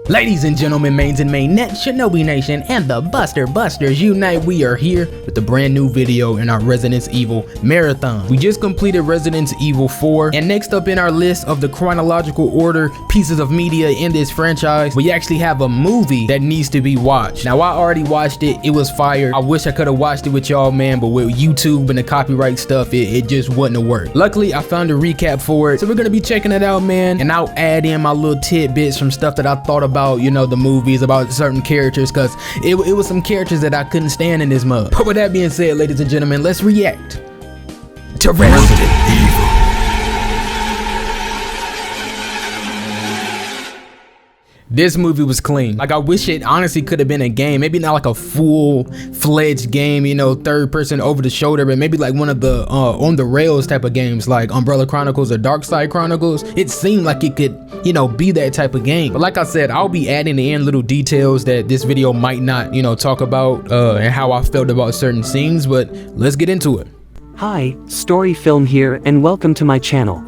Ladies and gentlemen, mains and mainnet, Shinobi Nation, and the Busters unite. We are here with a brand new video in our Resident Evil marathon. We just completed Resident Evil 4, and next up in our list of the chronological order pieces of media in this franchise, we actually have a movie that needs to be watched. Now, I already watched it. It was fire. I wish I could have watched it with y'all, man, but with YouTube and the copyright stuff, it just wouldn't have worked. Luckily, I found a recap for it, so we're gonna be checking it out, man, and I'll add in my little tidbits from stuff that I thought about, you know, the movies, about certain characters, because it was some characters that I couldn't stand in this mug. But with that being said, ladies and gentlemen, let's react to Resident Evil. This movie was clean. Like, I wish it honestly could have been a game. Maybe not like a full-fledged game, you know, third person over the shoulder, but maybe like one of the on the rails type of games like Umbrella Chronicles or Dark Side Chronicles. It seemed like it could, you know, be that type of game. But like I said, I'll be adding in little details that this video might not, you know, talk about and how I felt about certain scenes, but let's get into it. Hi, Story Film here, and welcome to my channel.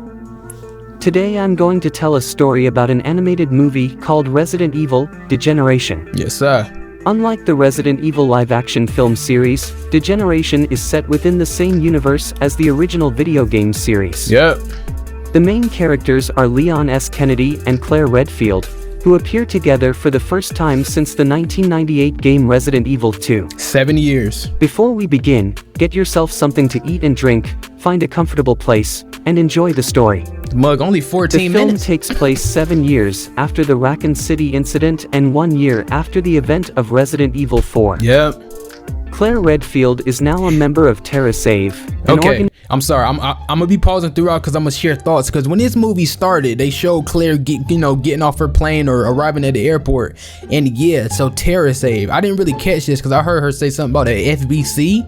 Today I'm going to tell a story about an animated movie called Resident Evil Degeneration. Yes, sir. Unlike the Resident Evil live-action film series, Degeneration is set within the same universe as the original video game series. Yep. The main characters are Leon S. Kennedy and Claire Redfield, who appear together for the first time since the 1998 game Resident Evil 2. 7 years. Before we begin, get yourself something to eat and drink, find a comfortable place, and enjoy the story. Mug, only 14 minutes. The film takes place 7 years after the Raccoon City incident and 1 year after the event of Resident Evil 4. Yep. Claire Redfield is now a member of TerraSave. Okay, I'm sorry. I'm gonna be pausing throughout because I'm gonna share thoughts. Because when this movie started, they showed Claire getting off her plane or arriving at the airport, and yeah, so TerraSave. I didn't really catch this because I heard her say something about a FBC.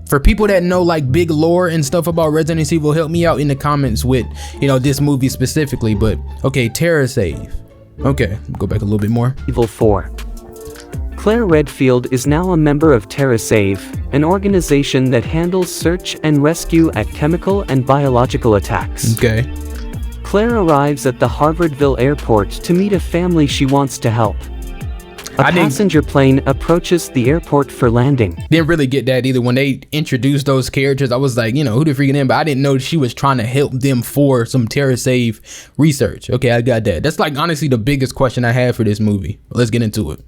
For people that know like big lore and stuff about Resident Evil, help me out in the comments with, you know, this movie specifically. But okay, TerraSave. Okay, go back a little bit more. Evil 4. Claire Redfield is now a member of TerraSave, an organization that handles search and rescue at chemical and biological attacks. Okay. Claire arrives at the Harvardville airport to meet a family she wants to help. A passenger plane approaches the airport for landing. Didn't really get that either. When they introduced those characters, I was like, you know, who the freaking am? But I didn't know she was trying to help them for some TerraSave research. Okay, I got that. That's like honestly the biggest question I had for this movie. Let's get into it.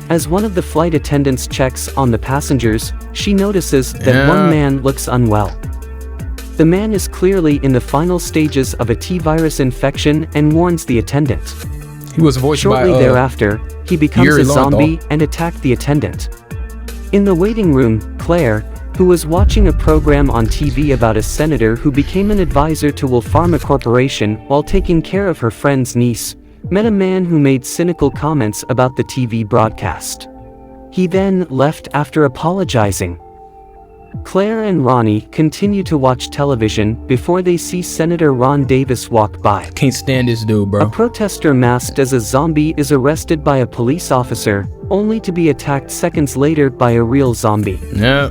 As one of the flight attendants checks on the passengers, she notices that one man looks unwell. The man is clearly in the final stages of a T-virus infection and warns the attendant. He was voiced Shortly thereafter, he becomes a zombie and attacked the attendant. In the waiting room, Claire, who was watching a program on TV about a senator who became an advisor to Will Pharma Corporation while taking care of her friend's niece, met a man who made cynical comments about the TV broadcast. He then left after apologizing. Claire and Ronnie continue to watch television before they see Senator Ron Davis walk by. Can't stand this dude, bro. A protester masked as a zombie is arrested by a police officer, only to be attacked seconds later by a real zombie. Yeah.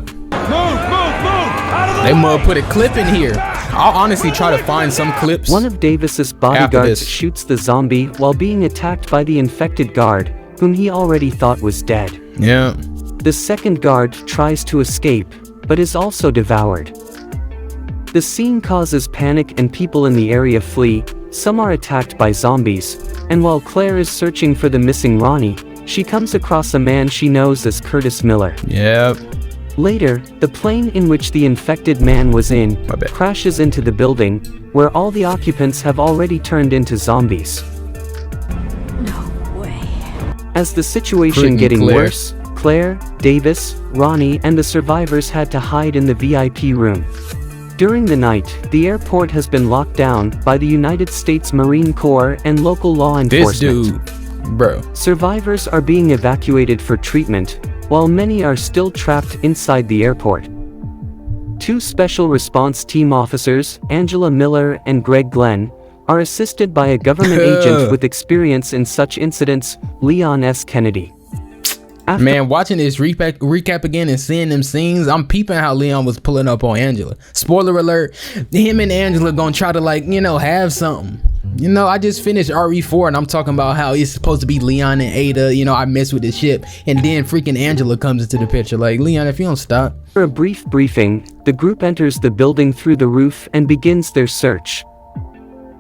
They must put a clip in here. I'll honestly try to find some clips. One of Davis's bodyguards shoots the zombie while being attacked by the infected guard, whom he already thought was dead. Yeah. The second guard tries to escape, but is also devoured. The scene causes panic and people in the area flee. Some are attacked by zombies, and while Claire is searching for the missing Ronnie, she comes across a man she knows as Curtis Miller. Yep. Later, the plane in which the infected man was in crashes into the building, where all the occupants have already turned into zombies. No way. As the situation getting worse, Claire, Davis, Ronnie, and the survivors had to hide in the VIP room. During the night, the airport has been locked down by the United States Marine Corps and local law enforcement. This dude, bro. Survivors are being evacuated for treatment, while many are still trapped inside the airport. Two special response team officers, Angela Miller and Greg Glenn, are assisted by a government agent with experience in such incidents, Leon S. Kennedy. Man, watching this recap again and seeing them scenes, I'm peeping how Leon was pulling up on Angela. Spoiler alert, him and Angela gonna try to, like, you know, have something. You know, I just finished RE4 and I'm talking about how it's supposed to be Leon and Ada. You know, I mess with the ship, and then freaking Angela comes into the picture. Like, Leon, if you don't stop. After a brief briefing, the group enters the building through the roof and begins their search.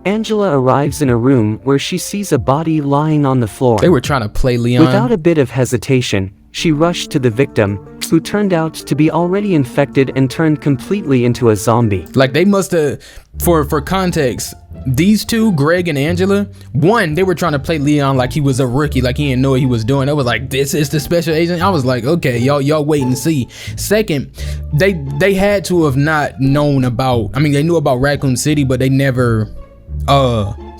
Angela arrives in a room where she sees a body lying on the floor. They were trying to play Leon. Without a bit of hesitation, she rushed to the victim, who turned out to be already infected and turned completely into a zombie. Like, they must have, for context, these two, Greg and Angela, one, they were trying to play Leon like he was a rookie, like he didn't know what he was doing. It was like, this is the special agent. I was like, okay, y'all wait and see. Second, they had to have not known about, I mean, they knew about Raccoon City, but they never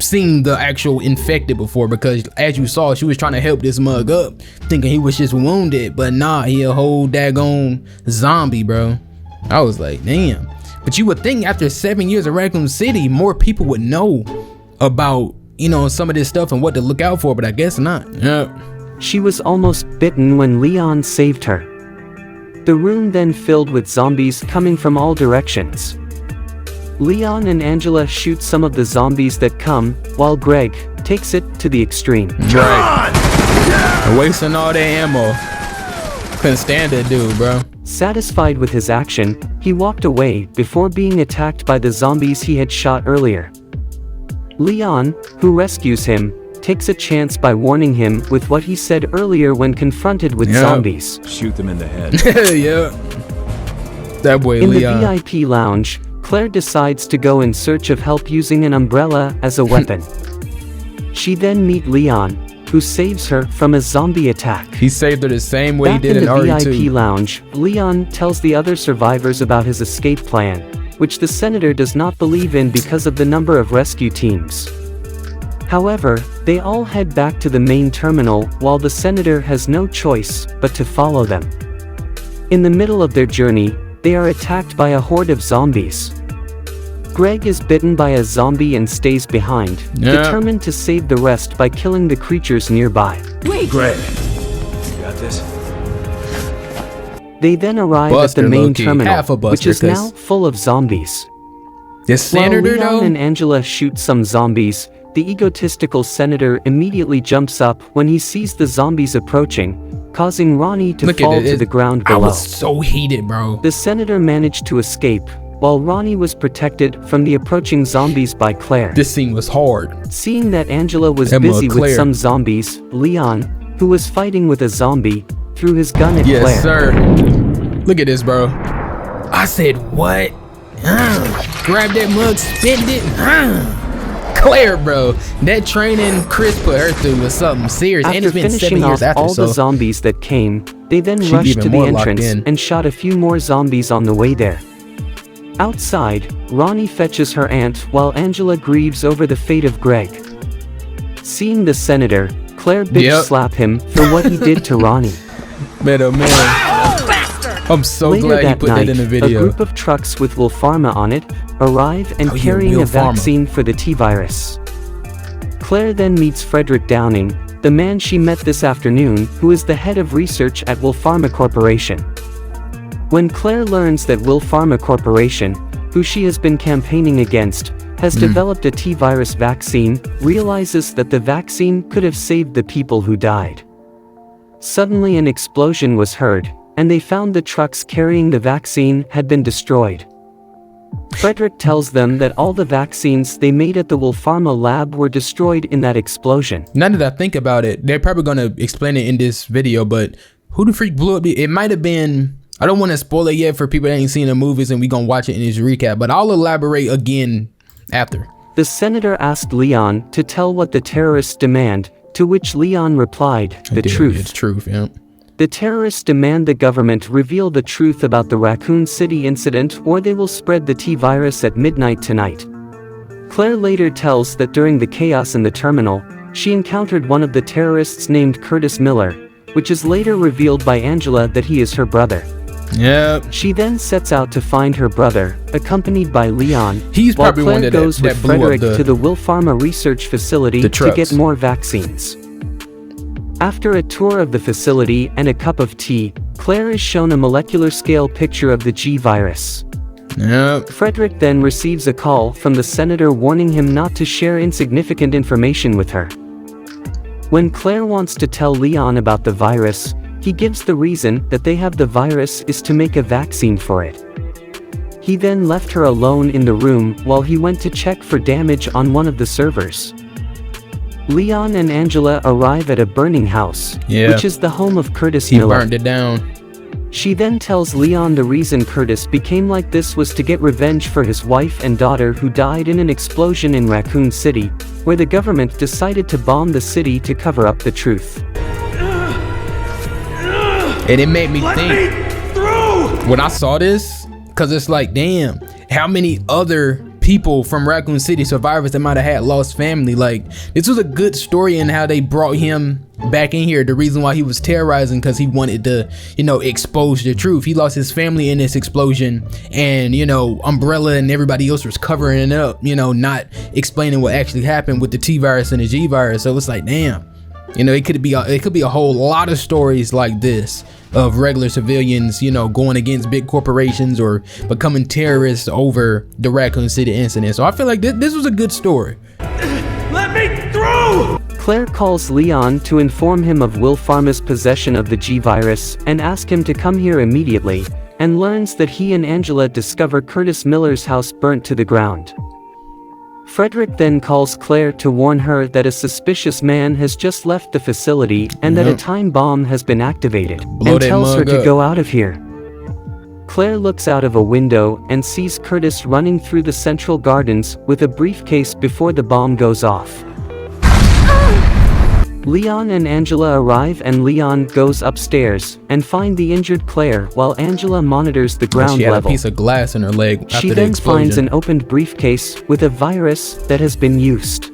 seen the actual infected before, because as you saw, she was trying to help this mug up, thinking he was just wounded, but nah, he a whole daggone zombie, bro. I was like, damn. But you would think after 7 years of Raccoon City, more people would know about, you know, some of this stuff and what to look out for, but I guess not. Yeah. She was almost bitten when Leon saved her. The room then filled with zombies coming from all directions. Leon and Angela shoot some of the zombies that come, while Greg takes it to the extreme. Right. Wasting all that ammo. Couldn't stand that dude, bro. Satisfied with his action, he walked away before being attacked by the zombies he had shot earlier. Leon, who rescues him, takes a chance by warning him with what he said earlier when confronted with zombies. Shoot them in the head. Yeah. That boy In Leon. the VIP lounge, Claire decides to go in search of help using an umbrella as a weapon. She then meets Leon, who saves her from a zombie attack. He saved her the same way Back he did in RE2. the VIP lounge, Leon tells the other survivors about his escape plan, which the senator does not believe in because of the number of rescue teams. However, they all head back to the main terminal while the senator has no choice but to follow them. In the middle of their journey, they are attacked by a horde of zombies. Greg is bitten by a zombie and stays behind, determined to save the rest by killing the creatures nearby. Wait! Greg, you got this? They then arrive at the main terminal, which is now full of zombies. The senator, While Leon and Angela shoot some zombies, the egotistical senator immediately jumps up when he sees the zombies approaching, causing Ronnie to fall to the ground below. I was so heated, bro. The senator managed to escape, while Ronnie was protected from the approaching zombies by Claire. This scene was hard. Seeing that Angela was busy with some zombies, Leon, who was fighting with a zombie, threw his gun at Claire. Yes, sir. Look at this, bro. I said, what? Grab that mug, spit it. Claire, bro. That training Chris put her through was something serious. After and it's been 7 finishing years off after, all the zombies that came, they then rushed to the entrance and shot a few more zombies on the way there. Outside, Ronnie fetches her aunt while Angela grieves over the fate of Greg. Seeing the senator, Claire bitch-slap him for what he did to Ronnie. Man, oh man. I'm so glad he put that in the video. A group of trucks with Wolfarma on it arrive and carrying a vaccine for the T-virus. Claire then meets Frederick Downing, the man she met this afternoon, who is the head of research at Wolfarma Corporation. When Claire learns that Wolfarma Corporation, who she has been campaigning against, has developed a T-virus vaccine, realizes that the vaccine could have saved the people who died. Suddenly an explosion was heard, and they found the trucks carrying the vaccine had been destroyed. Frederick tells them that all the vaccines they made at the Wolfarma lab were destroyed in that explosion. Now that I think about it, they're probably gonna explain it in this video, but who the freak blew up? It might have been, I don't want to spoil it yet for people that ain't seen the movies and we gonna watch it in this recap, but I'll elaborate again after. The senator asked Leon to tell what the terrorists demand, to which Leon replied, the truth. It's truth, yeah. The terrorists demand the government reveal the truth about the Raccoon City incident or they will spread the T-virus at midnight tonight. Claire later tells that during the chaos in the terminal, she encountered one of the terrorists named Curtis Miller, which is later revealed by Angela that he is her brother. Yeah. She then sets out to find her brother, accompanied by Leon, He's while probably Claire one that goes with blew up Frederick to the Wolfarma research facility to get more vaccines. After a tour of the facility and a cup of tea, Claire is shown a molecular scale picture of the G virus. Yep. Frederick then receives a call from the senator warning him not to share insignificant information with her. When Claire wants to tell Leon about the virus, he gives the reason that they have the virus is to make a vaccine for it. He then left her alone in the room while he went to check for damage on one of the servers. Leon and Angela arrive at a burning house, which is the home of Curtis Miller. He burned it down. She then tells Leon the reason Curtis became like this was to get revenge for his wife and daughter who died in an explosion in Raccoon City, where the government decided to bomb the city to cover up the truth. And it made me think when I saw this, because it's like, damn, how many other people from Raccoon City, survivors that might have had lost family. Like, this was a good story in how they brought him back in here. The reason why he was terrorizing, because he wanted to, you know, expose the truth. He lost his family in this explosion, and, you know, Umbrella and everybody else was covering it up, you know, not explaining what actually happened with the T virus and the G virus. So it's like, damn, you know, it could be a whole lot of stories like this of regular civilians, you know, going against big corporations or becoming terrorists over the Raccoon City incident. So I feel like this was a good story. Let me through! Claire calls Leon to inform him of Will Pharma's possession of the G virus and ask him to come here immediately, and learns that he and Angela discover Curtis Miller's house burnt to the ground. Frederick then calls Claire to warn her that a suspicious man has just left the facility and that a time bomb has been activated, and tells her to go out of here. Claire looks out of a window and sees Curtis running through the central gardens with a briefcase before the bomb goes off. Leon and Angela arrive, and Leon goes upstairs and find the injured Claire while Angela monitors the ground she had level. A piece of glass in her leg after She the then explosion. finds an opened briefcase with a virus that has been used.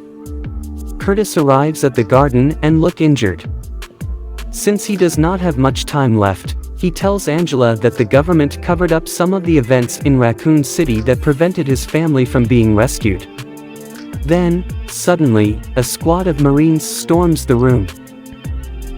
Curtis arrives at the garden and looks injured. Since he does not have much time left, he tells Angela that the government covered up some of the events in Raccoon City that prevented his family from being rescued. Then, suddenly, a squad of Marines storms the room.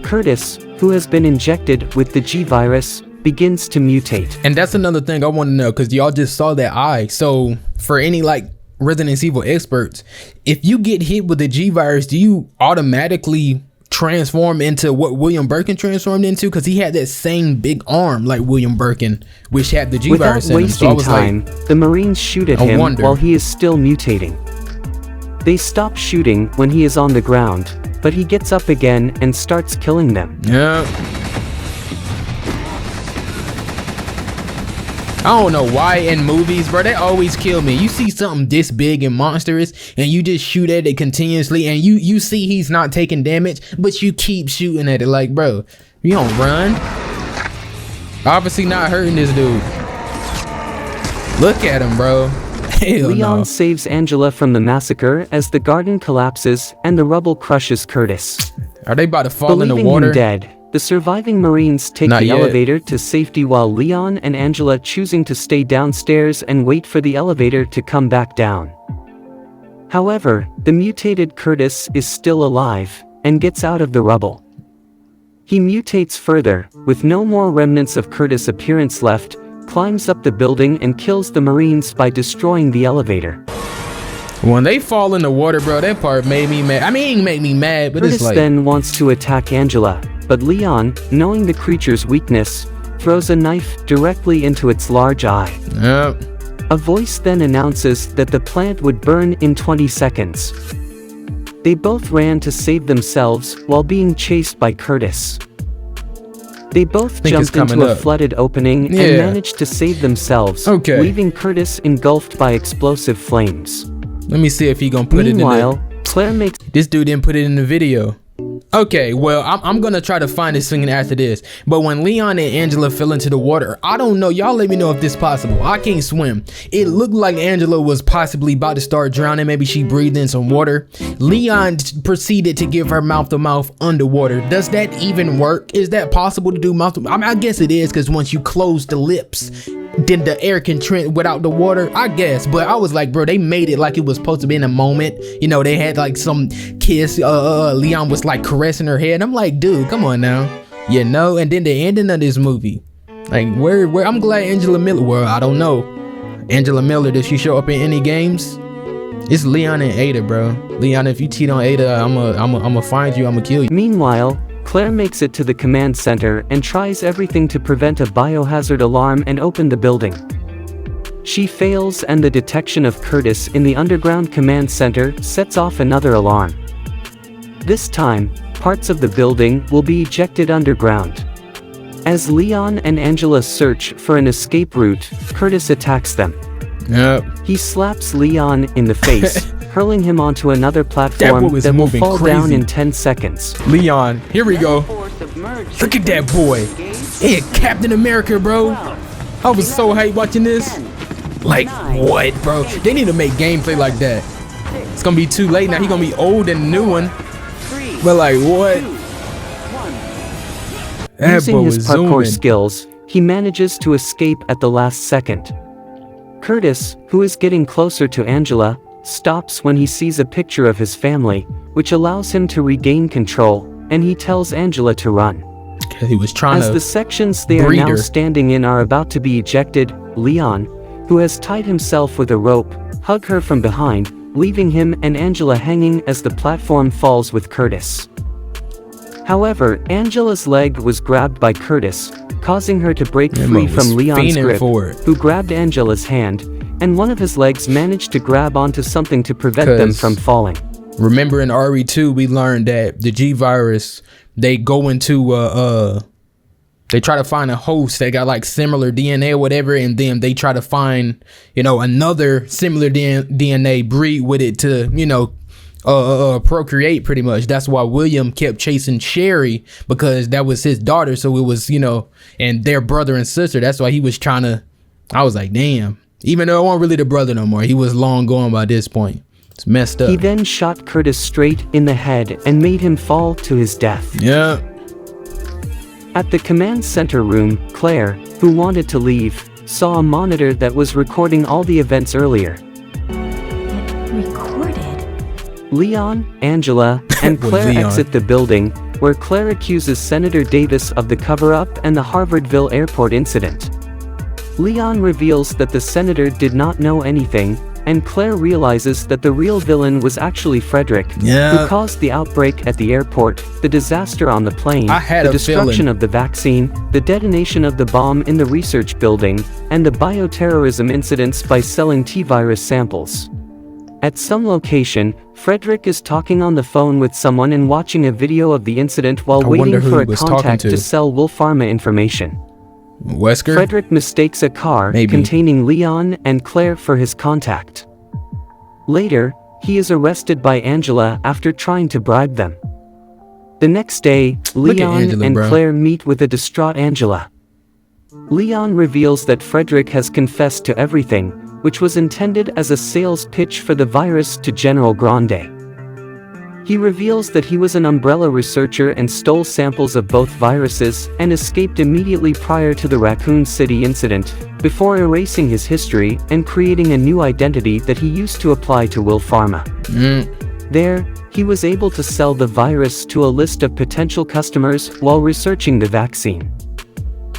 Curtis, who has been injected with the G virus, begins to mutate. And that's another thing I want to know, because y'all just saw that eye. So for any like Resident Evil experts, if you get hit with the G virus, do you automatically transform into what William Birkin transformed into? Because he had that same big arm like William Birkin, which had the G virus in him. Without wasting time, the Marines shoot at him while he is still mutating. They stop shooting when he is on the ground, but he gets up again and starts killing them. Yeah. I don't know why in movies, bro, they always kill me. You see something this big and monstrous and you just shoot at it continuously, and you see he's not taking damage, but you keep shooting at it. Like, bro, you don't run. Obviously not hurting this dude. Look at him, bro. Hell Leon no. saves Angela from the massacre as the garden collapses and the rubble crushes Curtis. Are they about to fall in the Believing water? him dead, the surviving Marines take Not the yet. elevator to safety, while Leon and Angela choosing to stay downstairs and wait for the elevator to come back down. However, the mutated Curtis is still alive and gets out of the rubble. He mutates further, with no more remnants of Curtis' appearance left, climbs up the building and kills the Marines by destroying the elevator. When they fall in the water, bro, that part made me mad. I mean, it didn't make me mad, but Curtis it's like... then wants to attack Angela, but Leon, knowing the creature's weakness, throws a knife directly into its large eye. Yep. A voice then announces that the plant would burn in 20 seconds. They both ran to save themselves while being chased by Curtis. They both jumped into a flooded opening and managed to save themselves, leaving Curtis engulfed by explosive flames. Let me see if he gonna put it in Meanwhile, Claire makes... This dude didn't put it in the video. Okay, well, I'm gonna try to find this thing after this. But when Leon and Angela fell into the water, I don't know. Y'all let me know if this is possible. I can't swim. It looked like Angela was possibly about to start drowning. Maybe she breathed in some water. Leon proceeded to give her mouth-to-mouth underwater. Does that even work? Is that possible to do mouth-to-mouth? I mean, I guess it is, because once you close the lips, then the air can trend without the water, I guess. But I was like, bro, they made it like it was supposed to be in a moment. You know, they had like some kiss. Leon was like caressing her head. I'm like, dude, come on now, you know. And then the ending of this movie, like, where I'm glad Angela Miller, well, I don't know, Angela Miller, did she show up in any games? It's Leon and Ada, bro. Leon, if you cheat on Ada, I'ma find you, I'ma kill you. Meanwhile, Claire makes it to the command center and tries everything to prevent a biohazard alarm and open the building. She fails, and the detection of Curtis in the underground command center sets off another alarm. This time, parts of the building will be ejected underground. As Leon and Angela search for an escape route, Curtis attacks them. Yep. He slaps Leon in the face, hurling him onto another platform that will fall down in 10 seconds. Leon, here we go. Look at that boy. Yeah, Captain America, bro. I was so hyped watching this. Like, what, bro? They need to make gameplay like that. It's gonna be too late now. He gonna be old and the new one. But like, what? Using his parkour skills, he manages to escape at the last second. Curtis, who is getting closer to Angela, stops when he sees a picture of his family, which allows him to regain control, and he tells Angela to run. He was trying As the sections they are now standing in are about to be ejected, Leon, who has tied himself with a rope, hug her from behind, leaving him and Angela hanging as the platform falls with Curtis. However, Angela's leg was grabbed by Curtis, causing her to break free from Leon's grip, who grabbed Angela's hand, and one of his legs managed to grab onto something to prevent them from falling. Remember in RE2 we learned that the G-Virus, they go into they try to find a host that got like similar DNA or whatever, and then they try to find, you know, another similar DNA, breed with it to, you know, procreate pretty much. That's why William kept chasing Sherry, because that was his daughter, so it was, you know, and their brother and sister. That's why he was trying to, I was like, damn, even though it wasn't really the brother no more, he was long gone by this point. It's messed up. He then shot Curtis straight in the head and made him fall to his death. Yeah. At the command center room, Claire, who wanted to leave, saw a monitor that was recording all the events earlier. Leon, Angela, and Claire exit the building, where Claire accuses Senator Davis of the cover-up and the Harvardville airport incident. Leon reveals that the senator did not know anything, and Claire realizes that the real villain was actually Frederick, who caused the outbreak at the airport, the disaster on the plane, the destruction of the vaccine, the detonation of the bomb in the research building, and the bioterrorism incidents by selling T-virus samples. At some location, Frederick is talking on the phone with someone and watching a video of the incident while waiting for a contact to sell Will Pharma information. Wesker? Frederick mistakes a car containing Leon and Claire for his contact. Later, he is arrested by Angela after trying to bribe them. The next day, Leon and Claire meet with a distraught Angela. Leon reveals that Frederick has confessed to everything, which was intended as a sales pitch for the virus to General Grande. He reveals that he was an Umbrella researcher and stole samples of both viruses and escaped immediately prior to the Raccoon City incident, before erasing his history and creating a new identity that he used to apply to Will Pharma. There, he was able to sell the virus to a list of potential customers while researching the vaccine.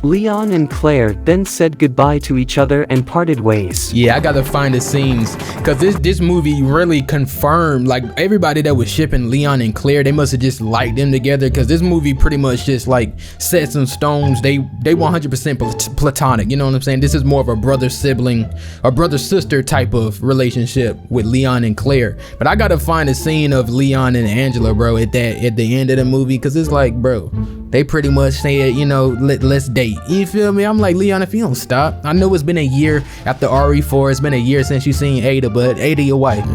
Leon and Claire then said goodbye to each other and parted ways. Yeah, I gotta find the scenes, because this movie really confirmed, like, everybody that was shipping Leon and Claire, they must have just liked them together, because this movie pretty much just like set some stones. They 100% platonic, you know what I'm saying? This is more of a brother-sibling, a brother-sister type of relationship with Leon and Claire. But I gotta find a scene of Leon and Angela, bro, at the end of the movie, because it's like, bro, they pretty much said, you know, let's date. You feel me? I'm like, Leon, if you don't stop. I know it's been a year after RE4. It's been a year since you seen Ada, but Ada your wife.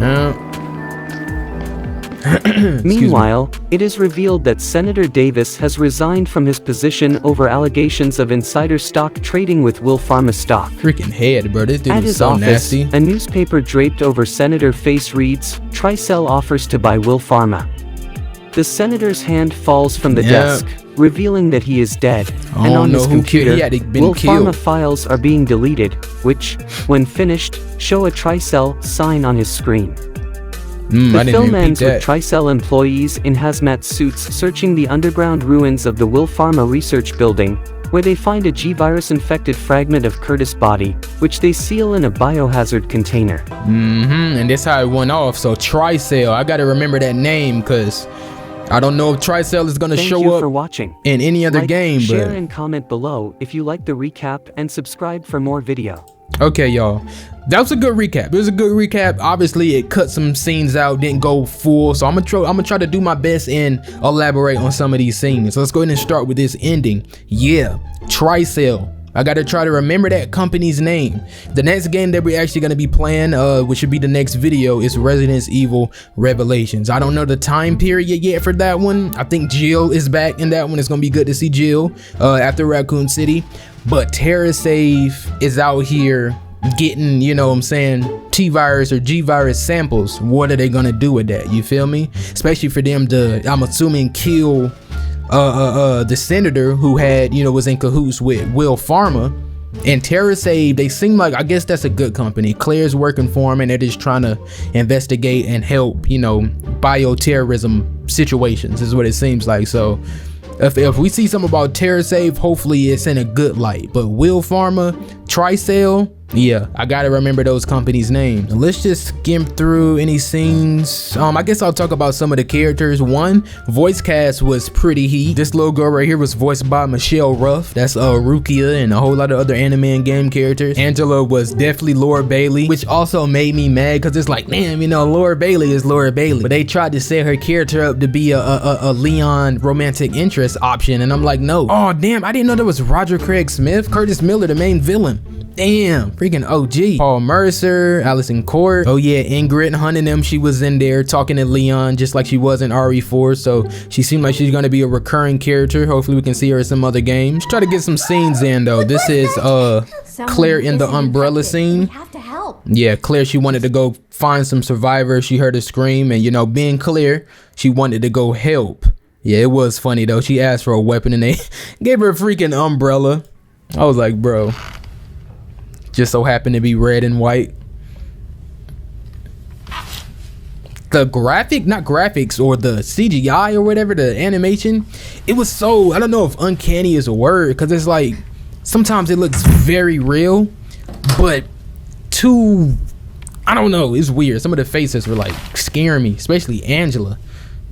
Meanwhile, it is revealed that Senator Davis has resigned from his position over allegations of insider stock trading with Will Pharma stock. Freaking head, bro. This dude is so office, nasty. A newspaper draped over Senator's face reads, "Tricell offers to buy Will Pharma." The senator's hand falls from the desk, revealing that he is dead, and on his computer, Will Pharma files are being deleted, which, when finished, show a Tricell sign on his screen. The film ends with Tricell employees in hazmat suits searching the underground ruins of the Will Pharma research building, where they find a G-virus-infected fragment of Curtis' body, which they seal in a biohazard container. And that's how it went off. So Tricell, I gotta remember that name because I don't know if Tricell is gonna show up for watching. in any other game. Share but and comment below if you like the recap, and subscribe for more video. Okay, y'all, that was a good recap. It was a good recap. Obviously it cut some scenes out, didn't go full, so I'm gonna try to do my best and elaborate on some of these scenes. So let's go ahead and start with this ending. Yeah, Tricell, I gotta try to remember that company's name. The next game that we're actually gonna be playing, which should be the next video, is Resident Evil Revelations. I don't know the time period yet for that one. I think Jill is back in that one. It's gonna be good to see Jill after Raccoon City. But TerraSave is out here getting, you know what I'm saying, T-virus or G-virus samples. What are they gonna do with that? You feel me? Especially for them to, I'm assuming, kill the senator who had, you know, was in cahoots with Will Pharma. And TerraSave, they seem like, I guess that's a good company. Claire's working for them and they're just trying to investigate and help, you know, bioterrorism situations is what it seems like. So if we see something about TerraSave, hopefully it's in a good light. But Will Pharma, Tricell, yeah, I gotta remember those companies' names. Let's just skim through any scenes. I guess I'll talk about some of the characters. One, voice cast was pretty heat. This little girl right here was voiced by Michelle Ruff. That's Rukia and a whole lot of other anime and game characters. Angela was definitely Laura Bailey, which also made me mad because it's like, damn, you know, Laura Bailey is Laura Bailey. But they tried to set her character up to be a Leon romantic interest option, and I'm like, no. Oh damn, I didn't know there was Roger Craig Smith, Curtis Miller, the main villain. Damn, freaking OG. Paul Mercer, Allison Court. Oh yeah, Ingrid Hunt and them, she was in there talking to Leon just like she was in RE4, so she seemed like she's gonna be a recurring character. Hopefully we can see her in some other games. Try to get some scenes in though. This is Claire in the umbrella scene. Yeah, Claire, she wanted to go find some survivors. She heard a scream, and you know, being Claire, she wanted to go help. Yeah, it was funny though. She asked for a weapon and they gave her a freaking umbrella. I was like, bro, just so happened to be red and white. The not graphics or the CGI or whatever, the animation, it was so, I don't know if uncanny is a word, because it's like sometimes it looks very real, but too, I don't know, it's weird. Some of the faces were like scaring me, especially Angela.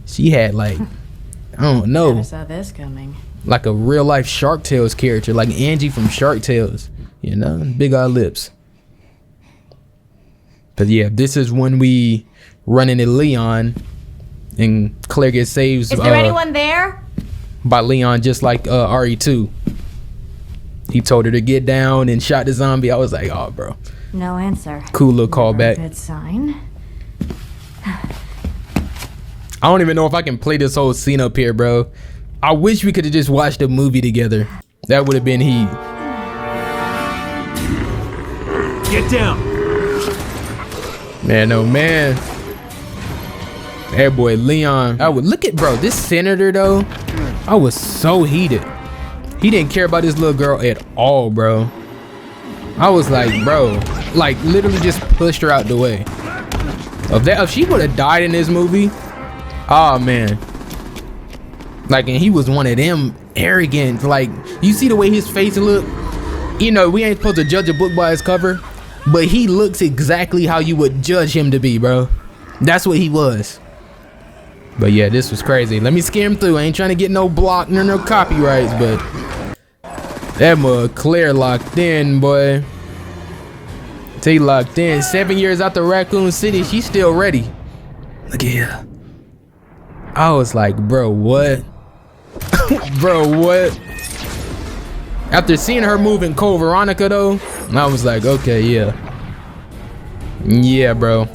She had like, I don't know, Never saw this coming. like a real life Shark Tales character, like Angie from Shark Tales. You know, big old lips. But yeah, this is when we run into Leon and Claire gets saved. Is there anyone there? By Leon, just like RE2. He told her to get down and shot the zombie. I was like, oh, bro. No answer. Cool little callback. Good sign. I don't even know if I can play this whole scene up here, bro. I wish we could have just watched the movie together. That would have been heat. Get down. Man, oh man. That boy Leon. I would look at, bro, this senator though. I was so heated. He didn't care about this little girl at all, bro. I was like, bro, like literally just pushed her out the way. If she would have died in this movie, oh man. Like, and he was one of them arrogant. Like, you see the way his face look. You know, we ain't supposed to judge a book by its cover, but he looks exactly how you would judge him to be, bro. That's what he was. But yeah, this was crazy. Let me skim through. I ain't trying to get no block, no copyrights, but that mug Claire locked in, boy. T locked in. 7 years after Raccoon City, she's still ready. Look at her. I was like, bro, what? Bro, what? After seeing her move in Code Veronica though, I was like, okay, yeah. Yeah, bro.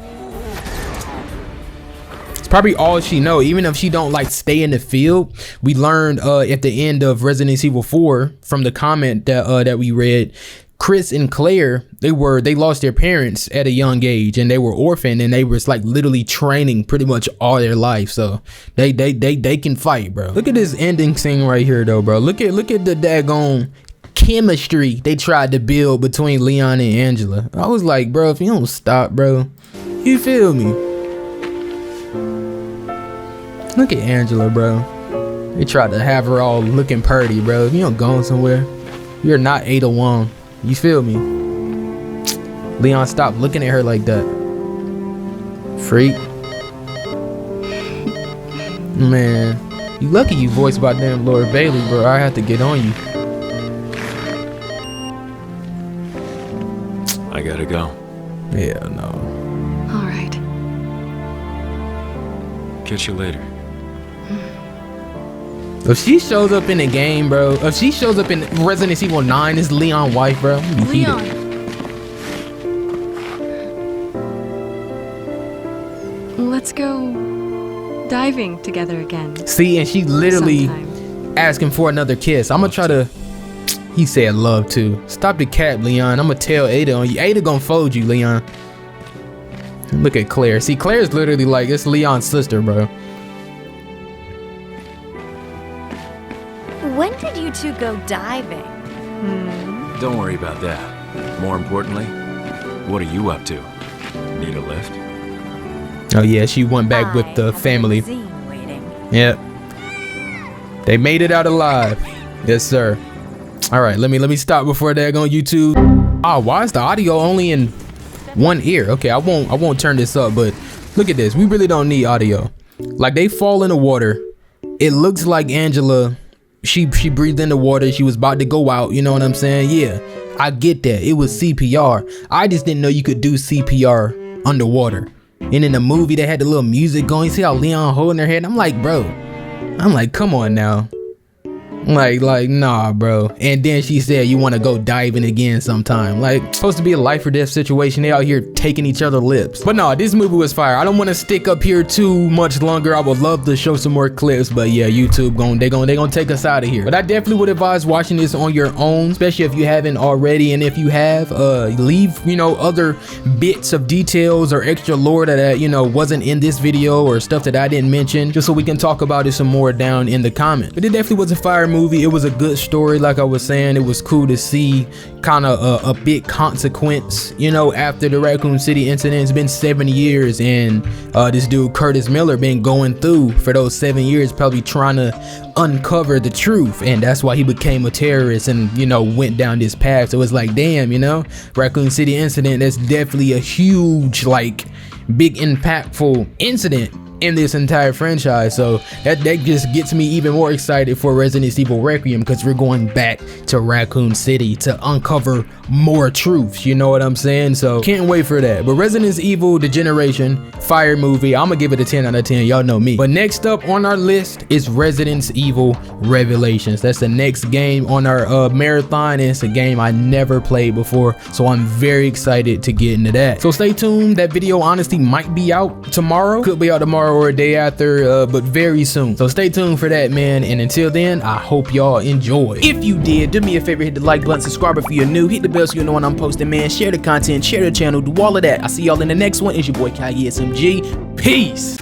It's probably all she know. Even if she don't like stay in the field, we learned at the end of Resident Evil 4 from the comment that we read, Chris and Claire, they lost their parents at a young age and they were orphaned, and they was like literally training pretty much all their life. So they can fight, bro. Look at this ending scene right here though, bro. Look at the daggone chemistry they tried to build between Leon and Angela. I was like, bro, if you don't stop, bro, you feel me? Look at Angela, bro. They tried to have her all looking pretty, bro. If you don't go somewhere. You're not Ada Wong. You feel me? Leon, stop looking at her like that. Freak. Man, you lucky you voiced by damn Lord Bailey, bro. I have to get on you. I gotta go. Yeah, no. All right. Catch you later. If she shows up in the game, bro. If she shows up in Resident Evil 9, it's Leon's wife, bro. I'm gonna be heated. Let's go diving together again. See, and she literally Sometime. asking for another kiss. I'm gonna try to. He said love too. Stop the cap, Leon. I'm gonna tell Ada on you. Ada gonna fold you, Leon. Look at Claire. See, Claire's literally like, it's Leon's sister, bro. When did you two go diving? Don't worry about that. More importantly, what are you up to? Need a lift? Oh yeah, she went back with the family. Yep. They made it out alive. Yes, sir. All right, let me stop before that on YouTube. Oh, why is the audio only in one ear? Okay, I won't turn this up, but look at this. We really don't need audio. Like, they fall in the water. It looks like Angela, she breathed in the water. She was about to go out. You know what I'm saying? Yeah, I get that. It was CPR. I just didn't know you could do CPR underwater. And in the movie, they had the little music going. See how Leon holding her head? I'm like, bro. I'm like, come on now. Like, nah, bro. And then she said, you want to go diving again sometime. Like, supposed to be a life or death situation. They out here taking each other's lips. But no, this movie was fire. I don't want to stick up here too much longer. I would love to show some more clips, but yeah, YouTube they gonna take us out of here. But I definitely would advise watching this on your own, especially if you haven't already. And if you have, leave, you know, other bits of details or extra lore that, you know, wasn't in this video or stuff that I didn't mention, just so we can talk about it some more down in the comments. But it definitely was a fire movie. It was a good story. Like I was saying, it was cool to see kind of a big consequence, you know, after the Raccoon City incident. It's been 7 years, and this dude Curtis Miller been going through for those 7 years, probably trying to uncover the truth, and that's why he became a terrorist and, you know, went down this path. So it's like, damn, you know, Raccoon City incident, that's definitely a huge, like, big impactful incident in this entire franchise. So that just gets me even more excited for Resident Evil Requiem, because we're going back to Raccoon City to uncover more truths, you know what I'm saying? So can't wait for that. But Resident Evil Degeneration, fire movie. I'm gonna give it a 10 out of 10. Y'all know me. But next up on our list is Resident Evil Revelations. That's the next game on our marathon, and it's a game I never played before, so I'm very excited to get into that. So stay tuned. That video honestly might be out tomorrow, could be out tomorrow or a day after, but very soon. So stay tuned for that, man. And until then, I hope y'all enjoy. If you did, do me a favor, hit the like button, subscribe if you're new, hit the bell so you know when I'm posting, man. Share the content, share the channel, do all of that. I'll see y'all in the next one. It's your boy A.K.A. SMG. Peace.